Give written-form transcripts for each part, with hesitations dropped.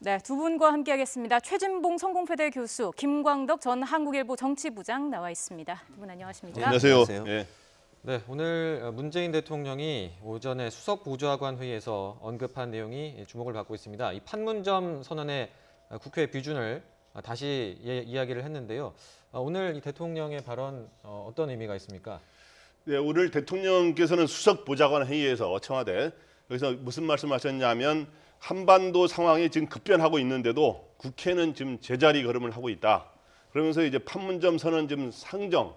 네, 두 분과 함께하겠습니다. 최진봉 성공회대 교수, 김광덕 전 한국일보 정치부장 나와 있습니다. 두 분 안녕하십니까? 안녕하세요. 네. 네, 오늘 문재인 대통령이 오전에 수석 보좌관 회의에서 언급한 내용이 주목을 받고 있습니다. 이 판문점 선언의 국회 비준을 다시 이야기를 했는데요. 오늘 이 대통령의 발언 어떤 의미가 있습니까? 네, 오늘 대통령께서는 수석 보좌관 회의에서 청와대 여기서 무슨 말씀하셨냐면 한반도 상황이 지금 급변하고 있는데도 국회는 지금 제자리 걸음을 하고 있다. 그러면서 이제 판문점 선언 지금 상정,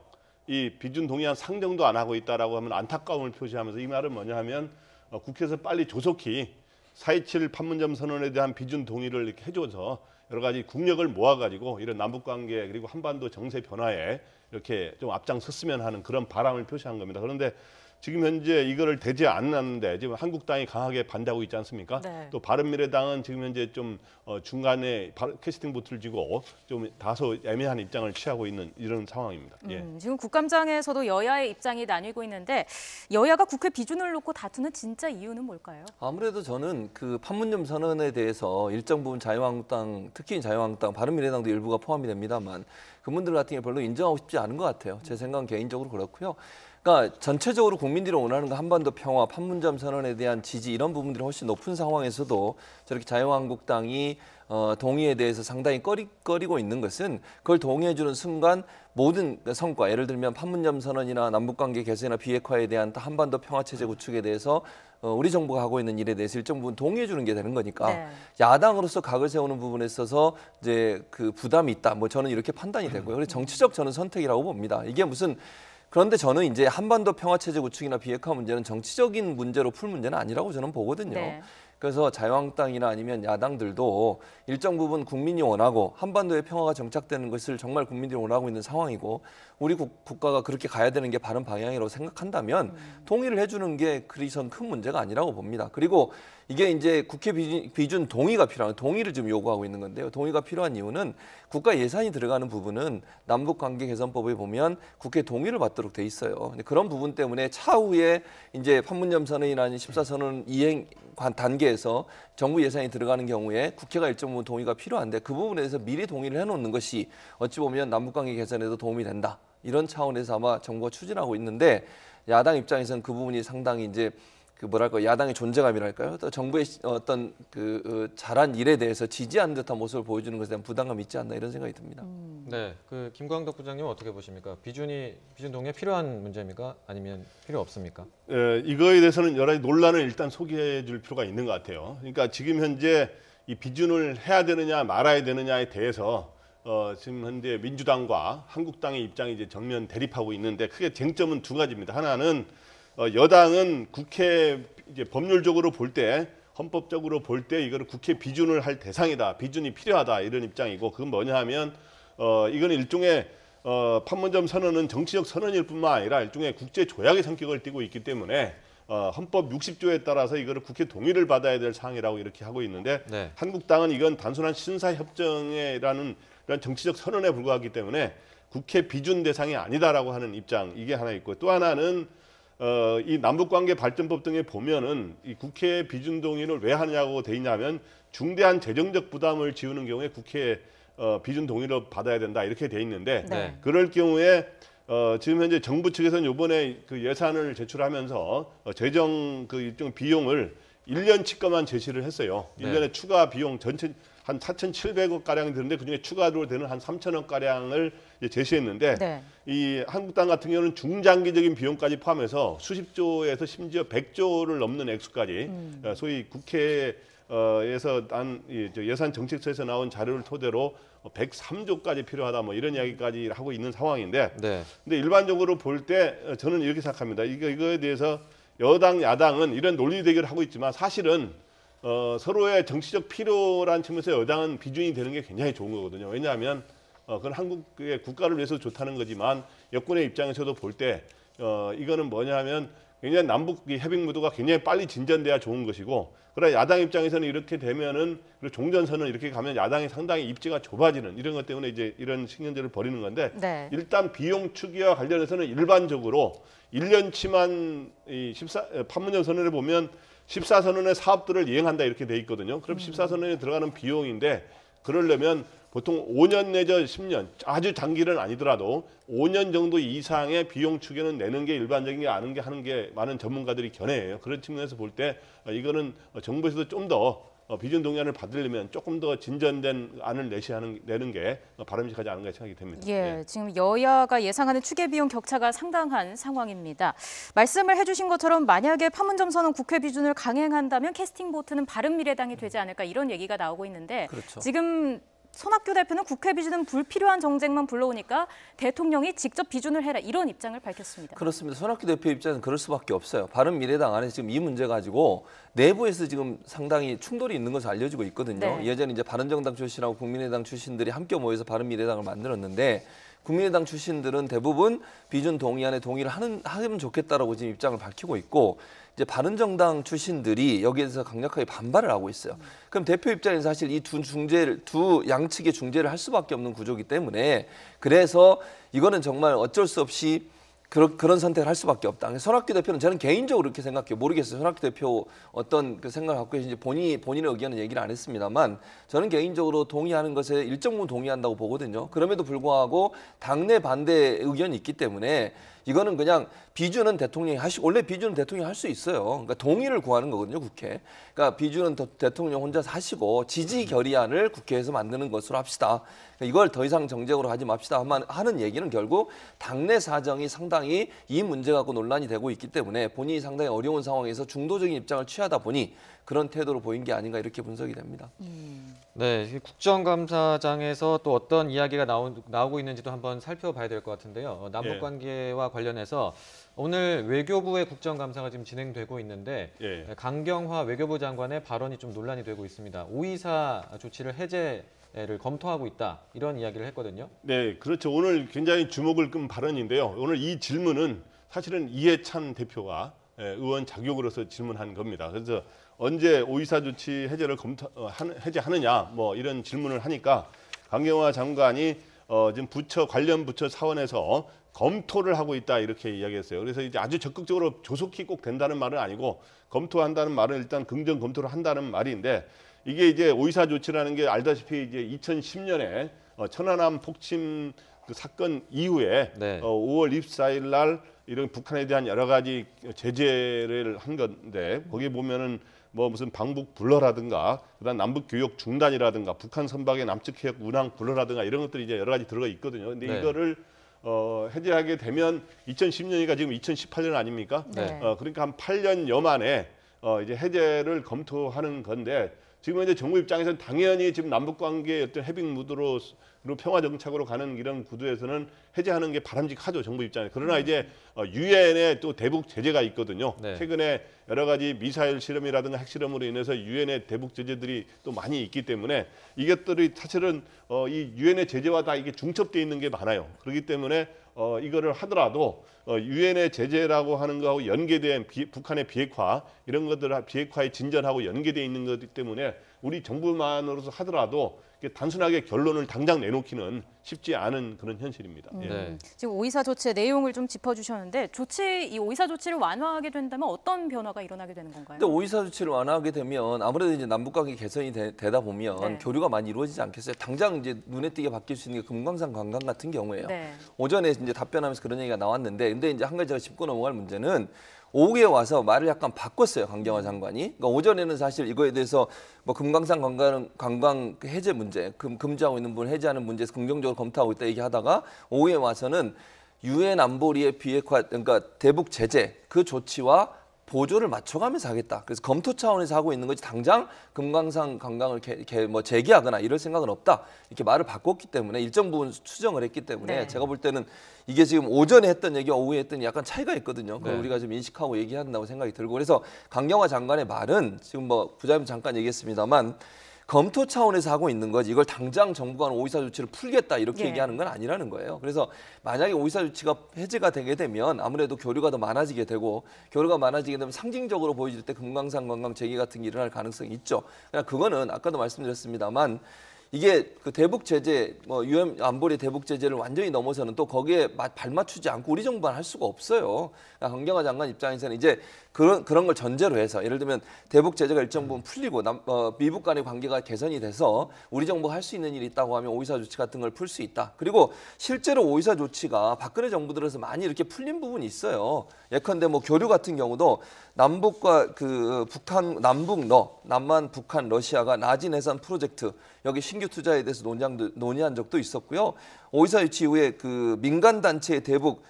이 비준 동의안 상정도 안 하고 있다라고 하면 안타까움을 표시하면서 이 말은 뭐냐 하면 국회에서 빨리 조속히 4.27 판문점 선언에 대한 비준 동의를 이렇게 해줘서 여러 가지 국력을 모아가지고 이런 남북관계 그리고 한반도 정세 변화에 이렇게 좀 앞장섰으면 하는 그런 바람을 표시한 겁니다. 그런데 지금 현재 이거를 되지 않았는데 지금 한국당이 강하게 반대하고 있지 않습니까? 네. 또 바른미래당은 지금 현재 좀 중간에 캐스팅 보트를 쥐고 좀 다소 애매한 입장을 취하고 있는 이런 상황입니다. 예. 지금 국감장에서도 여야의 입장이 나뉘고 있는데 여야가 국회 비준을 놓고 다투는 진짜 이유는 뭘까요? 아무래도 저는 그 판문점 선언에 대해서 일정 부분 자유한국당, 특히 자유한국당, 바른미래당도 일부가 포함이 됩니다만 그분들 같은 경우 별로 인정하고 싶지 않은 것 같아요. 제 생각은 개인적으로 그렇고요. 그러니까 전체적으로 국민들이 원하는 거 한반도 평화, 판문점 선언에 대한 지지 이런 부분들이 훨씬 높은 상황에서도 저렇게 자유한국당이 동의에 대해서 상당히 꺼리고 있는 것은 그걸 동의해주는 순간 모든 성과, 예를 들면 판문점 선언이나 남북관계 개선이나 비핵화에 대한 한반도 평화체제 구축에 대해서 우리 정부가 하고 있는 일에 대해서 일정 부분 동의해주는 게 되는 거니까 네. 야당으로서 각을 세우는 부분에 있어서 이제 그 부담이 있다. 뭐 저는 이렇게 판단이 되고요. 그래서 정치적 저는 선택이라고 봅니다. 이게 무슨 그런데 저는 이제 한반도 평화체제 구축이나 비핵화 문제는 정치적인 문제로 풀 문제는 아니라고 저는 보거든요. 네. 그래서 자유한국당이나 아니면 야당들도 일정 부분 국민이 원하고 한반도의 평화가 정착되는 것을 정말 국민들이 원하고 있는 상황이고 우리 국가가 그렇게 가야 되는 게 바른 방향이라고 생각한다면 동의를 해주는 게 그리 전 큰 문제가 아니라고 봅니다. 그리고 이게 이제 국회 비준 동의가 필요한 동의를 지금 요구하고 있는 건데요. 동의가 필요한 이유는 국가 예산이 들어가는 부분은 남북관계 개선법에 보면 국회 동의를 받도록 돼 있어요. 근데 그런 부분 때문에 차후에 이제 판문점 선언이나 14선언 이행 단계에서 정부 예산이 들어가는 경우에 국회가 일정 부분 동의가 필요한데 그 부분에 대해서 미리 동의를 해놓는 것이 어찌 보면 남북관계 개선에도 도움이 된다. 이런 차원에서 아마 정부가 추진하고 있는데 야당 입장에서는 그 부분이 상당히 이제 그 뭐랄까 야당의 존재감이랄까요? 또 정부의 어떤 그 잘한 일에 대해서 지지하는 듯한 모습을 보여주는 것에 대한 부담감이 있지 않나 이런 생각이 듭니다. 네, 그 김광덕 부장님은 어떻게 보십니까? 비준 동의에 필요한 문제입니까? 아니면 필요 없습니까? 이거에 대해서는 여러 가지 논란을 일단 소개해 줄 필요가 있는 것 같아요. 그러니까 지금 현재 이 비준을 해야 되느냐 말아야 되느냐에 대해서 지금 현재 민주당과 한국당의 입장이 이제 정면 대립하고 있는데 크게 쟁점은 두 가지입니다. 하나는 여당은 국회 이제 법률적으로 볼 때 헌법적으로 볼 때 이거를 국회 비준을 할 대상이다. 비준이 필요하다. 이런 입장이고 그건 뭐냐 하면 이거는 일종의 판문점 선언은 정치적 선언일 뿐만 아니라 일종의 국제 조약의 성격을 띠고 있기 때문에 헌법 60조에 따라서 이거를 국회 동의를 받아야 될 사항이라고 이렇게 하고 있는데 네. 한국당은 이건 단순한 신사협정이라는 이런 정치적 선언에 불과하기 때문에 국회 비준 대상이 아니다라고 하는 입장 이게 하나 있고 또 하나는 이 남북관계 발전법 등에 보면은 이 국회 비준 동의를 왜 하냐고 돼 있냐면 중대한 재정적 부담을 지우는 경우에 국회 비준 동의를 받아야 된다 이렇게 돼 있는데 네. 그럴 경우에 지금 현재 정부 측에서는 이번에 그 예산을 제출하면서 재정 그 일정 비용을 1년치가만 제시를 했어요. 네. 1년에 추가 비용 전체 한 4,700억 가량이 드는데 그중에 추가로 되는 한 3,000억 가량을 제시했는데 네. 이 한국당 같은 경우는 중장기적인 비용까지 포함해서 수십조에서 심지어 100조를 넘는 액수까지 소위 국회에서 예산 정책처에서 나온 자료를 토대로 103조까지 필요하다 뭐 이런 이야기까지 하고 있는 상황인데 네. 근데 일반적으로 볼 때 저는 이렇게 생각합니다. 이거에 대해서 여당 야당은 이런 논리 대결을 하고 있지만 사실은 서로의 정치적 필요란 측면에서 여당은 비준이 되는 게 굉장히 좋은 거거든요. 왜냐하면 그건 한국의 국가를 위해서 좋다는 거지만 여권의 입장에서도 볼 때 이거는 뭐냐면 굉장히 남북 협의 무도가 굉장히 빨리 진전돼야 좋은 것이고 그러나 야당 입장에서는 이렇게 되면은 그리고 종전선언 이렇게 가면 야당이 상당히 입지가 좁아지는 이런 것 때문에 이제 이런 신경전을 벌이는 건데 네. 일단 비용 추기와 관련해서는 일반적으로 1년치만 판문점 선언을 보면 14선언의 사업들을 이행한다 이렇게 돼 있거든요. 그럼 14선언에 들어가는 비용인데 그러려면 보통 5년 내지 10년, 아주 장기는 아니더라도 5년 정도 이상의 비용 추계는 내는 게 일반적인 게 아는 게 하는 게 많은 전문가들이 견해해요. 그런 측면에서 볼 때 이거는 정부에서도 좀 더 비준 동의안을 받으려면 조금 더 진전된 안을 내는 게 바람직하지 않은가 생각이 됩니다. 예, 지금 여야가 예상하는 추계 비용 격차가 상당한 상황입니다. 말씀을 해주신 것처럼 만약에 판문점 선언 국회 비준을 강행한다면 캐스팅 보트는 바른미래당이 되지 않을까 이런 얘기가 나오고 있는데 그렇죠. 지금 손학규 대표는 국회 비준은 불필요한 정쟁만 불러오니까 대통령이 직접 비준을 해라 이런 입장을 밝혔습니다. 그렇습니다. 손학규 대표 입장은 그럴 수밖에 없어요. 바른미래당 안에 지금 이 문제 가지고 내부에서 지금 상당히 충돌이 있는 것으로 알려지고 있거든요. 네. 예전에 이제 바른정당 출신하고 국민의당 출신들이 함께 모여서 바른미래당을 만들었는데 국민의당 출신들은 대부분 비준 동의안에 동의를 하면 좋겠다라고 지금 입장을 밝히고 있고 이제 바른정당 출신들이 여기에 대해서 강력하게 반발을 하고 있어요. 그럼 대표 입장에서 사실 이 두 양측의 중재를 할 수밖에 없는 구조이기 때문에 그래서 이거는 정말 어쩔 수 없이 그런 선택을 할 수밖에 없다. 손학규 대표는 저는 개인적으로 그렇게 생각해요. 모르겠어요. 손학규 대표 어떤 그 생각을 갖고 계신지 본인의 의견은 얘기를 안 했습니다만 저는 개인적으로 동의하는 것에 일정 부분 동의한다고 보거든요. 그럼에도 불구하고 당내 반대 의견이 있기 때문에 이거는 그냥 비준은 대통령이 원래 비준은 대통령이 할 수 있어요. 그러니까 동의를 구하는 거거든요, 국회. 그러니까 비준은 대통령 혼자서 하시고 지지 결의안을 국회에서 만드는 것으로 합시다. 이걸 더 이상 정쟁으로 하지 맙시다 하는 얘기는 결국 당내 사정이 상당히 이 문제 갖고 논란이 되고 있기 때문에 본인이 상당히 어려운 상황에서 중도적인 입장을 취하다 보니 그런 태도를 보인 게 아닌가 이렇게 분석이 됩니다. 네, 국정감사장에서 또 어떤 이야기가 나오고 있는지도 한번 살펴봐야 될 것 같은데요. 남북 관계와 관련해서 오늘 외교부의 국정감사가 지금 진행되고 있는데 강경화 외교부 장관의 발언이 좀 논란이 되고 있습니다. 524 조치를 해제를 검토하고 있다 이런 이야기를 했거든요. 네, 그렇죠. 오늘 굉장히 주목을 끈 발언인데요. 오늘 이 질문은 사실은 이해찬 대표가 의원 자격으로서 질문한 겁니다. 그래서 언제 524 조치 해제를 해제하느냐 뭐 이런 질문을 하니까 강경화 장관이 지금 관련 부처 차원에서 검토를 하고 있다 이렇게 이야기했어요. 그래서 이제 아주 적극적으로 조속히 꼭 된다는 말은 아니고 검토한다는 말은 일단 긍정 검토를 한다는 말인데 이게 이제 524 조치라는 게 알다시피 이제 2010년에 천안함 폭침 그 사건 이후에 5월 24일 날 이런 북한에 대한 여러 가지 제재를 한 건데 거기 보면은 뭐 무슨 방북 불허라든가 그다음 남북 교역 중단이라든가 북한 선박의 남측 해역 운항 불허라든가 이런 것들이 이제 여러 가지 들어가 있거든요. 근데 이거를 해제하게 되면 2010년이니까 지금 2018년 아닙니까? 그러니까 한 8년여 만에 이제 해제를 검토하는 건데 지금 이제 정부 입장에서는 당연히 지금 남북 관계의 어떤 해빙 무드로 평화 정착으로 가는 이런 구도에서는 해제하는 게 바람직하죠, 정부 입장에. 그러나 이제 유엔에 또 대북 제재가 있거든요. 최근에 여러 가지 미사일 실험이라든가 핵실험으로 인해서 유엔의 대북 제재들이 또 많이 있기 때문에 이것들이 사실은 이 유엔의 제재와 다 이게 중첩돼 있는 게 많아요. 그렇기 때문에 이거를 하더라도 유엔의 제재라고 하는 거하고 연계된 북한의 비핵화 이런 것들 비핵화의 진전하고 연계돼 있는 거기 때문에 우리 정부만으로서 하더라도 단순하게 결론을 당장 내놓기는 쉽지 않은 그런 현실입니다. 지금 524 조치의 내용을 좀 짚어주셨는데 이 524 조치를 완화하게 된다면 어떤 변화가 일어나게 되는 건가요? 근데 524 조치를 완화하게 되면 아무래도 이제 남북관계 개선이 되다 보면 교류가 많이 이루어지지 않겠어요? 당장 이제 눈에 띄게 바뀔 수 있는 게 금강산 관광 같은 경우에요. 오전에 이제 답변하면서 그런 얘기가 나왔는데, 근데 이제 한 가지 제가 짚고 넘어갈 문제는 오후에 와서 말을 약간 바꿨어요, 강경화 장관이. 그러니까 오전에는 사실 이거에 대해서 뭐 금강산 관광 해제 문제, 금지하고 있는 부분 해제하는 문제에서 긍정적으로 검토하고 있다 얘기하다가 오후에 와서는 유엔 안보리의 비핵화, 그러니까 대북 제재 그 조치와 보조를 맞춰가면서 하겠다. 그래서 검토 차원에서 하고 있는 거지 당장 금강산 관광을 재개하거나 이럴 생각은 없다. 이렇게 말을 바꿨기 때문에 일정 부분 수정을 했기 때문에 제가 볼 때는 이게 지금 오전에 했던 얘기와 오후에 했던 약간 차이가 있거든요. 그걸 우리가 좀 인식하고 얘기한다고 생각이 들고, 그래서 강경화 장관의 말은 지금 뭐 부장님 잠깐 얘기했습니다만 검토 차원에서 하고 있는 거지 이걸 당장 정부가 524 조치를 풀겠다 이렇게 얘기하는 건 아니라는 거예요. 그래서 만약에 524 조치가 해제가 되게 되면 아무래도 교류가 더 많아지게 되고, 교류가 많아지게 되면 상징적으로 보여질 때 금강산 관광 재개 같은 게 일어날 가능성이 있죠. 그러나 그거는 아까도 말씀드렸습니다만 이게 그 대북 제재, 뭐 유엔 안보리 대북 제재를 완전히 넘어서는 또 거기에 발맞추지 않고 우리 정부는 할 수가 없어요. 그러니까 강경화 장관 입장에서는 이제 그런 걸 전제로 해서 예를 들면 대북 제재가 일정 부분 풀리고 미북 간의 관계가 개선이 돼서 우리 정부가 할 수 있는 일이 있다고 하면 524 조치 같은 걸 풀 수 있다. 그리고 실제로 524 조치가 박근혜 정부 들어서 많이 이렇게 풀린 부분이 있어요. 예컨대 뭐 교류 같은 경우도 남북과 그 북한 남만 북한 러시아가 나진 해상 프로젝트 여기 신규 투자에 대해서 논의한 적도 있었고요. 524 조치 이후에 그 민간 단체의 대북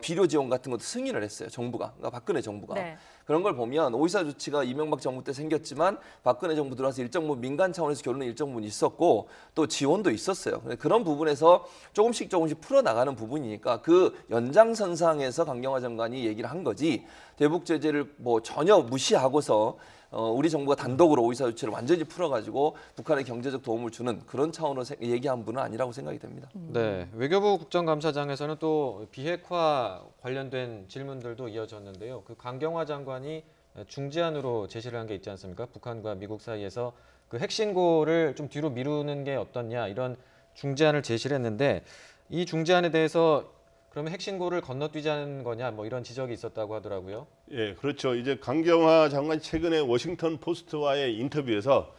비료 지원 같은 것도 승인을 했어요. 정부가, 그러니까 박근혜 정부가. 네. 그런 걸 보면 524 조치가 이명박 정부 때 생겼지만 박근혜 정부 들어와서 일정 부분 민간 차원에서 결론은 일정 부분 있었고 또 지원도 있었어요. 그런 부분에서 조금씩 풀어나가는 부분이니까 그 연장선상에서 강경화 장관이 얘기를 한 거지 대북 제재를 뭐 전혀 무시하고서 우리 정부가 단독으로 524 조치를 완전히 풀어가지고 북한에 경제적 도움을 주는 그런 차원으로 얘기한 분은 아니라고 생각이 됩니다. 네, 외교부 국정감사장에서는 또 비핵화 관련된 질문들도 이어졌는데요. 그 강경화 장관이 중재안으로 제시를 한 게 있지 않습니까? 북한과 미국 사이에서 그 핵신고를 좀 뒤로 미루는 게 어떻냐 이런 중재안을 제시를 했는데 이 중재안에 대해서 그러면 핵신고를 건너뛰자는 거냐 뭐 이런 지적이 있었다고 하더라고요. 예, 그렇죠. 이제 강경화 장관이 최근에 워싱턴 포스트와의 인터뷰에서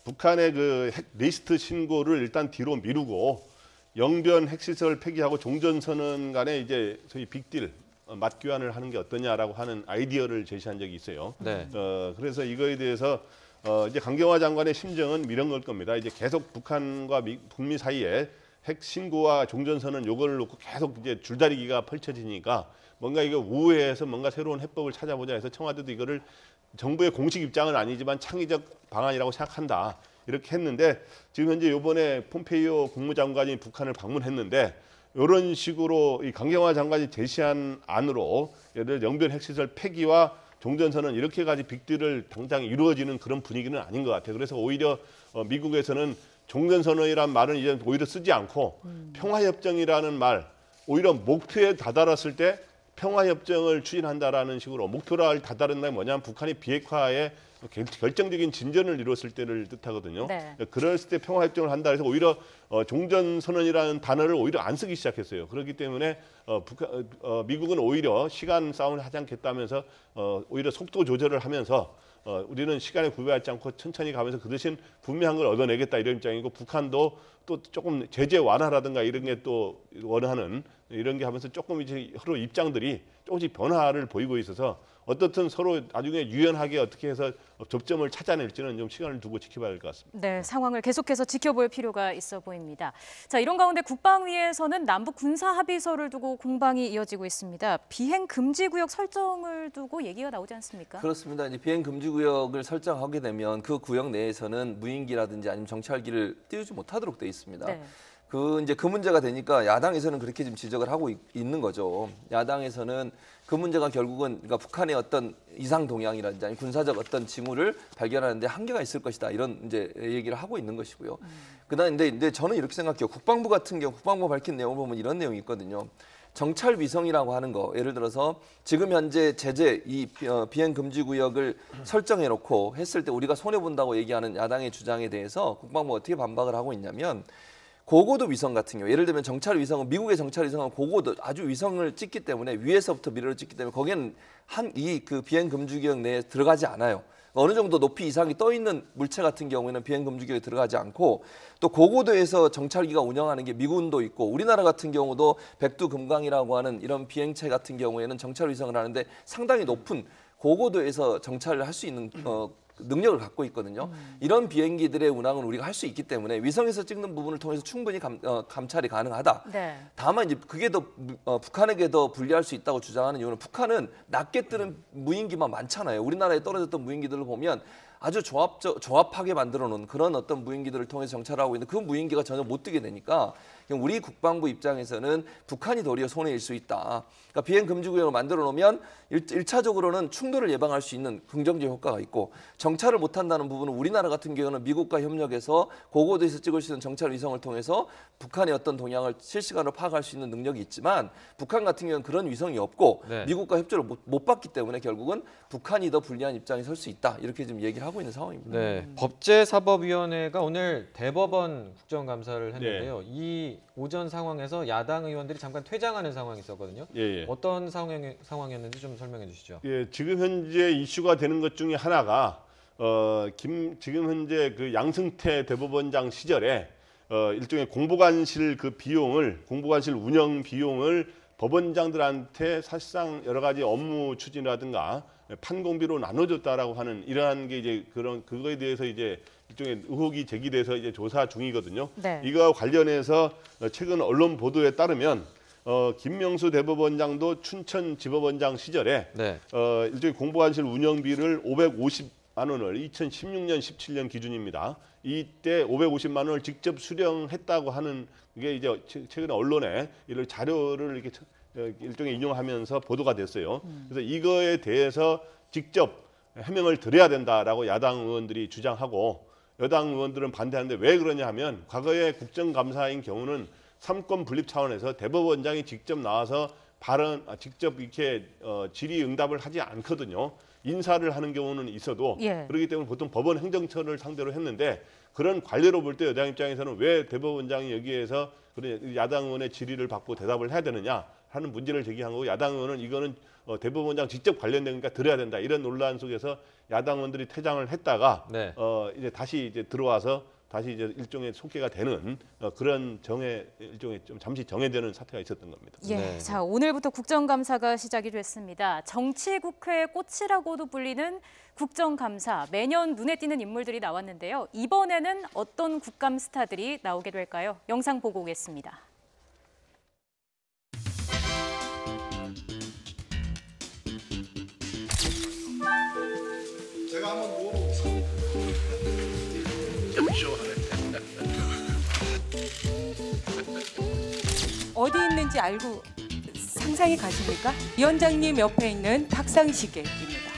북한의 그 핵 리스트 신고를 일단 뒤로 미루고 영변 핵시설 폐기하고 종전선언 간에 이제 소위 빅딜 맞교환을 하는 게 어떠냐라고 하는 아이디어를 제시한 적이 있어요. 네. 그래서 이거에 대해서 이제 강경화 장관의 심정은 이런 걸 겁니다. 이제 계속 북한과 북미 사이에 핵 신고와 종전선언 요거를 놓고 계속 이제 줄다리기가 펼쳐지니까 뭔가 이거 우회해서 뭔가 새로운 해법을 찾아보자 해서 청와대도 이거를 정부의 공식 입장은 아니지만 창의적 방안이라고 생각한다. 이렇게 했는데 지금 현재 이번에 폼페이오 국무장관이 북한을 방문했는데 이런 식으로 이 강경화 장관이 제시한 안으로 예를 들어 영변 핵시설 폐기와 종전선언 이렇게까지 빅딜을 당장 이루어지는 그런 분위기는 아닌 것 같아요. 그래서 오히려 미국에서는 종전선언이란 말은 이제 오히려 쓰지 않고 평화협정이라는 말, 오히려 목표에 다다랐을 때 평화협정을 추진한다라는 식으로 목표를 다다른다는 뭐냐면 북한이 비핵화에 결정적인 진전을 이뤘을 때를 뜻하거든요. 네. 그랬을 때 평화협정을 한다 해서 오히려 종전선언이라는 단어를 오히려 안 쓰기 시작했어요. 그렇기 때문에 미국은 오히려 시간 싸움을 하지 않겠다면서 오히려 속도 조절을 하면서 우리는 시간에 구애하지 않고 천천히 가면서 그 대신 분명한 걸 얻어내겠다 이런 입장이고 북한도 또 조금 제재 완화라든가 이런 게 또 원하는 이런 게 하면서 조금 이제 서로 입장들이 조금씩 변화를 보이고 있어서 어떻든 서로 나중에 유연하게 어떻게 해서 접점을 찾아낼지는 좀 시간을 두고 지켜봐야 될 것 같습니다. 네, 상황을 계속해서 지켜볼 필요가 있어 보입니다. 자, 이런 가운데 국방위에서는 남북 군사 합의서를 두고 공방이 이어지고 있습니다. 비행 금지 구역 설정을 두고 얘기가 나오지 않습니까? 그렇습니다. 이제 비행 금지 구역을 설정하게 되면 그 구역 내에서는 무인기라든지 아니면 정찰기를 띄우지 못하도록 돼 있습니다. 네. 그 문제가 되니까 야당에서는 그렇게 지금 지적을 하고 있는 거죠. 야당에서는 그 문제가 결국은 그러니까 북한의 어떤 이상 동향이라든지 아니면 군사적 어떤 징후를 발견하는데 한계가 있을 것이다 이런 이제 얘기를 하고 있는 것이고요. 그다음에 근데 저는 이렇게 생각해요. 국방부 같은 경우 국방부 밝힌 내용을 보면 이런 내용이 있거든요. 정찰 위성이라고 하는 거 예를 들어서 지금 현재 제재 이 비행 금지 구역을 설정해 놓고 했을 때 우리가 손해 본다고 얘기하는 야당의 주장에 대해서 국방부가 어떻게 반박을 하고 있냐면 고고도 위성 같은 경우 예를 들면 정찰 위성은 미국의 정찰 위성은 고고도 아주 위성을 찍기 때문에 위에서부터 미러를 찍기 때문에 거기는 그 비행 금지 구역 내에 들어가지 않아요. 어느 정도 높이 이상이 떠 있는 물체 같은 경우에는 비행 금지 구역에 들어가지 않고 또 고고도에서 정찰기가 운영하는 게 미군도 있고 우리나라 같은 경우도 백두금강이라고 하는 이런 비행체 같은 경우에는 정찰 위성을 하는데 상당히 높은 고고도에서 정찰을 할 수 있는 능력을 갖고 있거든요. 이런 비행기들의 운항은 우리가 할 수 있기 때문에 위성에서 찍는 부분을 통해서 충분히 감찰이 가능하다. 네. 다만 이제 그게 더 북한에게 더 불리할 수 있다고 주장하는 이유는 북한은 낮게 뜨는 무인기만 많잖아요. 우리나라에 떨어졌던 무인기들을 보면 아주 조합하게 만들어 놓은 그런 어떤 무인기들을 통해서 정찰하고 있는데 그 무인기가 전혀 못 뜨게 되니까 우리 국방부 입장에서는 북한이 도리어 손해일 수 있다. 그러니까 비행 금지 구역을 만들어 놓으면 1차적으로는 충돌을 예방할 수 있는 긍정적 효과가 있고 정찰을 못 한다는 부분은 우리나라 같은 경우는 미국과 협력해서 고고도에서 찍을 수 있는 정찰 위성을 통해서 북한의 어떤 동향을 실시간으로 파악할 수 있는 능력이 있지만 북한 같은 경우는 그런 위성이 없고 네. 미국과 협조를 못 받기 때문에 결국은 북한이 더 불리한 입장에 설 수 있다. 이렇게 지금 얘기를 하고 하고 있는 상황입니다. 네, 법제사법위원회가 오늘 대법원 국정감사를 했는데요. 이 오전 상황에서 야당 의원들이 잠깐 퇴장하는 상황이 있었거든요. 예. 어떤 상황이었는지 좀 설명해 주시죠. 예, 지금 현재 이슈가 되는 것 중에 하나가 지금 현재 그 양승태 대법원장 시절에 일종의 공보관실 공보관실 운영 비용을 법원장들한테 사실상 여러 가지 업무 추진이라든가 판공비로 나눠줬다라고 하는 이러한 게 이제 그거에 대해서 이제 일종의 의혹이 제기돼서 이제 조사 중이거든요. 네. 이거와 관련해서 최근 언론 보도에 따르면 김명수 대법원장도 춘천지법원장 시절에 네. 일종의 공보관실 운영비를 550만 원을 2016년 17년 기준입니다. 이때 550만 원을 직접 수령했다고 하는 게 이제 최근에 언론에 이런 자료를 이렇게 일종의 인용하면서 보도가 됐어요. 그래서 이거에 대해서 직접 해명을 드려야 된다라고 야당 의원들이 주장하고 여당 의원들은 반대하는데 왜 그러냐 하면 과거에 국정감사인 경우는 삼권 분립 차원에서 대법원장이 직접 나와서 직접 이렇게 질의응답을 하지 않거든요. 인사를 하는 경우는 있어도 예. 그렇기 때문에 보통 법원 행정처를 상대로 했는데 그런 관례로 볼 때 여당 입장에서는 왜 대법원장이 여기에서 그런 야당 의원의 질의를 받고 대답을 해야 되느냐 하는 문제를 제기한 거고 야당 의원은 이거는 대법원장 직접 관련된 거니까 들어야 된다 이런 논란 속에서 야당 의원들이 퇴장을 했다가 네. 이제 다시 이제 들어와서 다시 이제 일종의 속개가 되는 그런 일종의 좀 잠시 정해되는 사태가 있었던 겁니다. 예, 네. 자 오늘부터 국정감사가 시작이 됐습니다. 정치국회의 꽃이라고도 불리는 국정감사. 매년 눈에 띄는 인물들이 나왔는데요. 이번에는 어떤 국감 스타들이 나오게 될까요? 영상 보고 오겠습니다. 제가 한번 모아보겠습니다. 어디 있는지 알고 상상이 가십니까? 위원장님 옆에 있는 탁상시계입니다.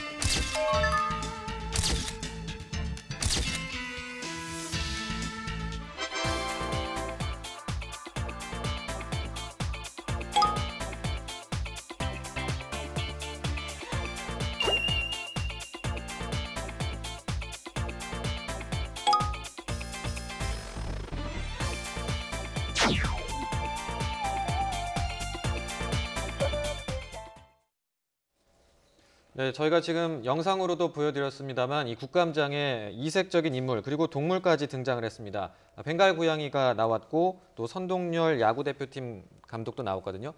네, 저희가 지금 영상으로도 보여드렸습니다만 이 국감장에 이색적인 인물 그리고 동물까지 등장을 했습니다. 벵갈 고양이가 나왔고 또 선동열 야구 대표팀 감독도 나왔거든요.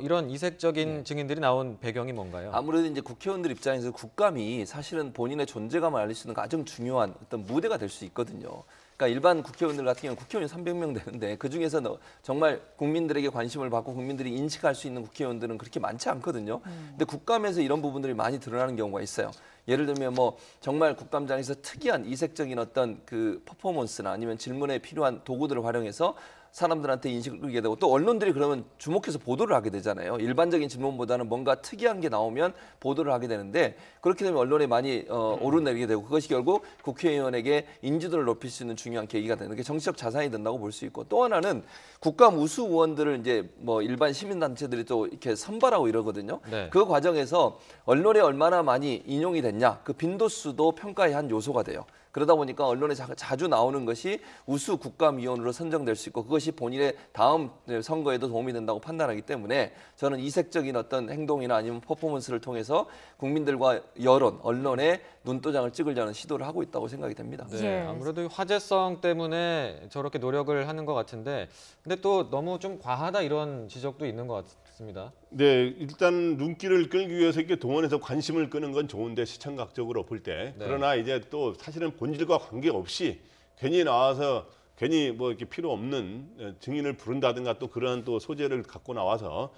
이런 이색적인 증인들이 나온 배경이 뭔가요? 아무래도 이제 국회의원들 입장에서 국감이 사실은 본인의 존재감을 알릴 수 있는 가장 중요한 어떤 무대가 될 수 있거든요. 그러니까 일반 국회의원들 같은 경우는 국회의원이 300명 되는데 그중에서 정말 국민들에게 관심을 받고 국민들이 인식할 수 있는 국회의원들은 그렇게 많지 않거든요. 근데 국감에서 이런 부분들이 많이 드러나는 경우가 있어요. 예를 들면 뭐 정말 국감장에서 특이한 이색적인 어떤 그 퍼포먼스나 아니면 질문에 필요한 도구들을 활용해서 사람들한테 인식을 끌게 되고 또 언론들이 그러면 주목해서 보도를 하게 되잖아요. 일반적인 질문보다는 뭔가 특이한 게 나오면 보도를 하게 되는데 그렇게 되면 언론에 많이 오르내리게 되고 그것이 결국 국회의원에게 인지도를 높일 수 있는 중요한 계기가 되는 게 정치적 자산이 된다고 볼 수 있고 또 하나는 국감 우수 의원들을 이제 뭐 일반 시민단체들이 또 이렇게 선발하고 이러거든요. 네. 그 과정에서 언론에 얼마나 많이 인용이 됐냐 그 빈도수도 평가의 한 요소가 돼요. 그러다 보니까 언론에 자주 나오는 것이 우수 국감위원으로 선정될 수 있고 그것이 본인의 다음 선거에도 도움이 된다고 판단하기 때문에 저는 이색적인 어떤 행동이나 아니면 퍼포먼스를 통해서 국민들과 여론, 언론에 눈도장을 찍으려는 시도를 하고 있다고 생각이 됩니다. 네, 예. 아무래도 화제성 때문에 저렇게 노력을 하는 것 같은데 근데 또 너무 좀 과하다 이런 지적도 있는 것 같습니다. 네, 일단 눈길을 끌기 위해서 이렇게 동원해서 관심을 끄는 건 좋은데 시청각적으로 볼 때 네. 그러나 이제 또 사실은 본질과 관계없이 괜히 나와서 괜히 뭐 이렇게 필요 없는 증인을 부른다든가 또 그런 또 소재를 갖고 나와서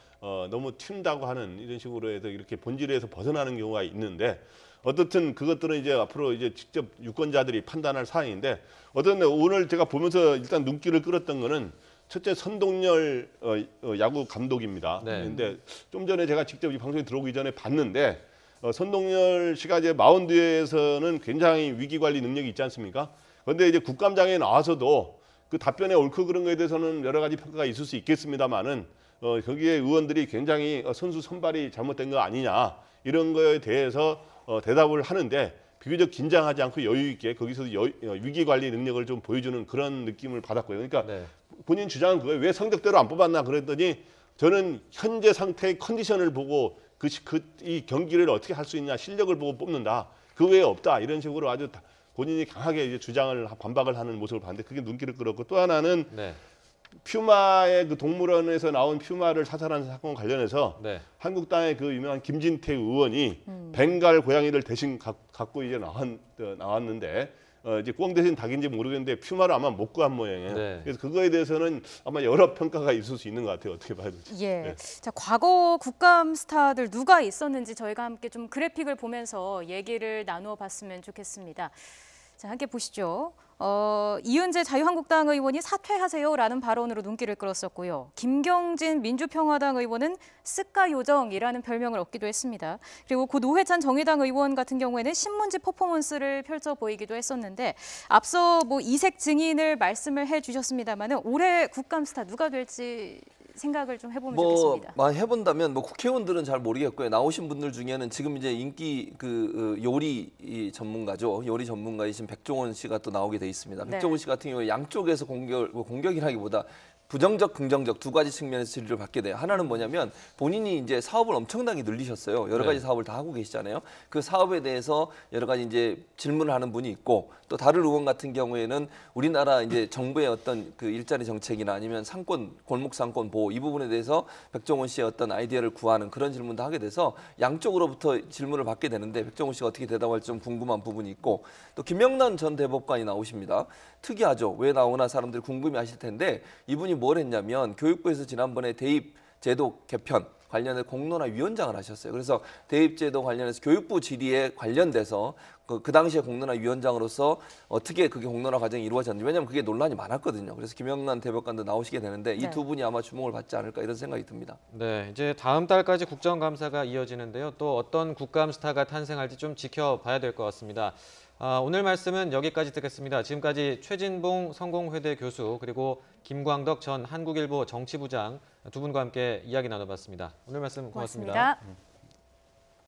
너무 튄다고 하는 이런 식으로 해서 이렇게 본질에서 벗어나는 경우가 있는데 어떻든 그것들은 이제 앞으로 이제 직접 유권자들이 판단할 사항인데 어떤 오늘 제가 보면서 일단 눈길을 끌었던 거는 첫째 선동열 야구 감독입니다. 네. 근데 좀 전에 제가 직접 이 방송에 들어오기 전에 봤는데 선동열 씨가 이제 마운드에서는 굉장히 위기 관리 능력이 있지 않습니까? 그런데 이제 국감장에 나와서도 그 답변에 옳고 그른 거에 대해서는 여러 가지 평가가 있을 수 있겠습니다만은 거기에 의원들이 굉장히 선수 선발이 잘못된 거 아니냐 이런 거에 대해서 대답을 하는데 비교적 긴장하지 않고 여유 있게 거기서 위기 관리 능력을 좀 보여주는 그런 느낌을 받았고요. 그러니까 네. 본인 주장은 그거예요. 왜 성적대로 안 뽑았나 그랬더니 저는 현재 상태의 컨디션을 보고 이 경기를 어떻게 할 수 있냐 실력을 보고 뽑는다. 그 외에 없다. 이런 식으로 아주 본인이 강하게 이제 주장을 반박을 하는 모습을 봤는데 그게 눈길을 끌었고 또 하나는 네. 퓨마의 그 동물원에서 나온 퓨마를 사살한 사건 관련해서 네. 한국당의 그 유명한 김진태 의원이 벵갈 고양이를 대신 갖고 이제 나왔는데 이제 꿩 대신 닭인지 모르겠는데 퓨마를 아마 못 구한 모양이에요. 네. 그래서 그거에 대해서는 아마 여러 평가가 있을 수 있는 것 같아요. 어떻게 봐야 될지. 예. 네. 자, 과거 국감 스타들 누가 있었는지 저희가 함께 좀 그래픽을 보면서 얘기를 나누어 봤으면 좋겠습니다. 자, 함께 보시죠. 이은재 자유한국당 의원이 사퇴하세요라는 발언으로 눈길을 끌었었고요. 김경진 민주평화당 의원은 쓱가요정이라는 별명을 얻기도 했습니다. 그리고 고 노회찬 정의당 의원 같은 경우에는 신문지 퍼포먼스를 펼쳐 보이기도 했었는데 앞서 뭐 이색 증인을 말씀을 해주셨습니다만은 올해 국감 스타 누가 될지 생각을 좀 해보면 좋겠습니다. 뭐 해본다면 뭐 국회의원들은 잘 모르겠고요. 나오신 분들 중에는 지금 이제 인기 요리 전문가죠. 요리 전문가이신 백종원 씨가 또 나오게 돼 있습니다. 네. 백종원 씨 같은 경우에 양쪽에서 공격이라기보다 부정적, 긍정적 두 가지 측면에서 질의를 받게 돼요. 하나는 뭐냐면 본인이 이제 사업을 엄청나게 늘리셨어요. 여러 가지 네. 사업을 다 하고 계시잖아요. 그 사업에 대해서 여러 가지 이제 질문을 하는 분이 있고 또 다른 의원 같은 경우에는 우리나라 이제 정부의 어떤 그 일자리 정책이나 아니면 상권, 골목 상권 보호 이 부분에 대해서 백종원 씨의 어떤 아이디어를 구하는 그런 질문도 하게 돼서 양쪽으로부터 질문을 받게 되는데 백종원 씨가 어떻게 대답할지 좀 궁금한 부분이 있고 또 김영란 전 대법관이 나오십니다. 특이하죠. 왜 나오나 사람들이 궁금해하실 텐데 이분이 뭘 했냐면 교육부에서 지난번에 대입 제도 개편 관련해 공론화 위원장을 하셨어요. 그래서 대입제도 관련해서 교육부 질의에 관련돼서 그 당시에 공론화 위원장으로서 어떻게 그게 공론화 과정이 이루어졌는지 왜냐하면 그게 논란이 많았거든요. 그래서 김영란 대법관도 나오시게 되는데 이 두 분이 아마 주목을 받지 않을까 이런 생각이 듭니다. 네, 이제 다음 달까지 국정감사가 이어지는데요. 또 어떤 국감 스타가 탄생할지 좀 지켜봐야 될 것 같습니다. 오늘 말씀은 여기까지 듣겠습니다. 지금까지 최진봉 성공회대 교수 그리고 김광덕 전 한국일보 정치부장 두 분과 함께 이야기 나눠봤습니다. 오늘 말씀 고맙습니다. 고맙습니다.